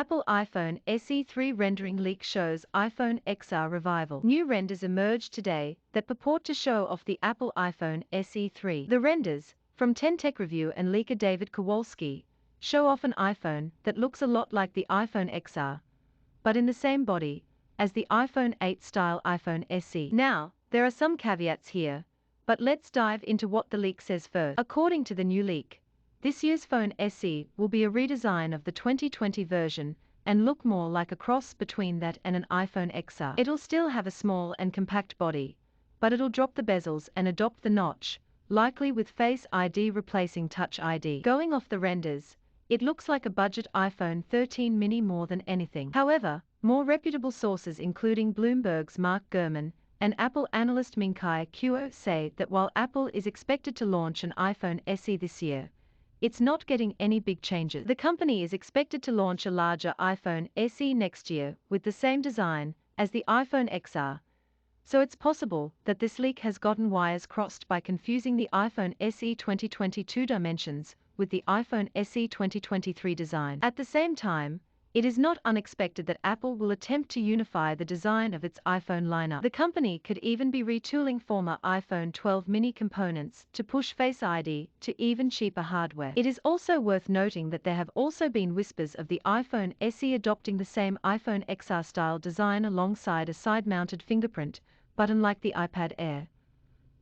Apple iPhone SE 3 rendering leak shows iPhone XR revival. New renders emerged today that purport to show off the Apple iPhone SE 3. The renders, from 10 Tech Review and leaker David Kowalski, show off an iPhone that looks a lot like the iPhone XR, but in the same body as the iPhone 8 style iPhone SE. Now, there are some caveats here, but let's dive into what the leak says first. According to the new leak, this year's phone SE will be a redesign of the 2020 version and look more like a cross between that and an iPhone XR. It'll still have a small and compact body, but it'll drop the bezels and adopt the notch, likely with Face ID replacing Touch ID. Going off the renders, it looks like a budget iPhone 13 mini more than anything. However, more reputable sources including Bloomberg's Mark Gurman and Apple analyst Minkai Kuo say that while Apple is expected to launch an iPhone SE this year, it's not getting any big changes. The company is expected to launch a larger iPhone SE next year with the same design as the iPhone XR, so it's possible that this leak has gotten wires crossed by confusing the iPhone SE 2022 dimensions with the iPhone SE 2023 design. At the same time, it is not unexpected that Apple will attempt to unify the design of its iPhone lineup. The company could even be retooling former iPhone 12 mini components to push Face ID to even cheaper hardware. It is also worth noting that there have also been whispers of the iPhone SE adopting the same iPhone XR style design alongside a side-mounted fingerprint button like the iPad Air.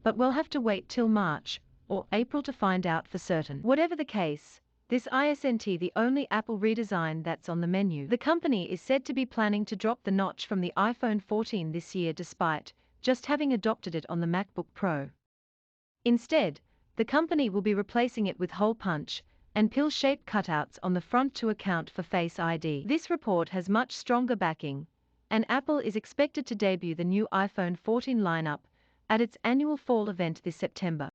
But we'll have to wait till March or April to find out for certain. Whatever the case, this isn't the only Apple redesign that's on the menu. The company is said to be planning to drop the notch from the iPhone 14 this year despite just having adopted it on the MacBook Pro. Instead, the company will be replacing it with hole punch and pill-shaped cutouts on the front to account for Face ID. This report has much stronger backing, and Apple is expected to debut the new iPhone 14 lineup at its annual fall event this September.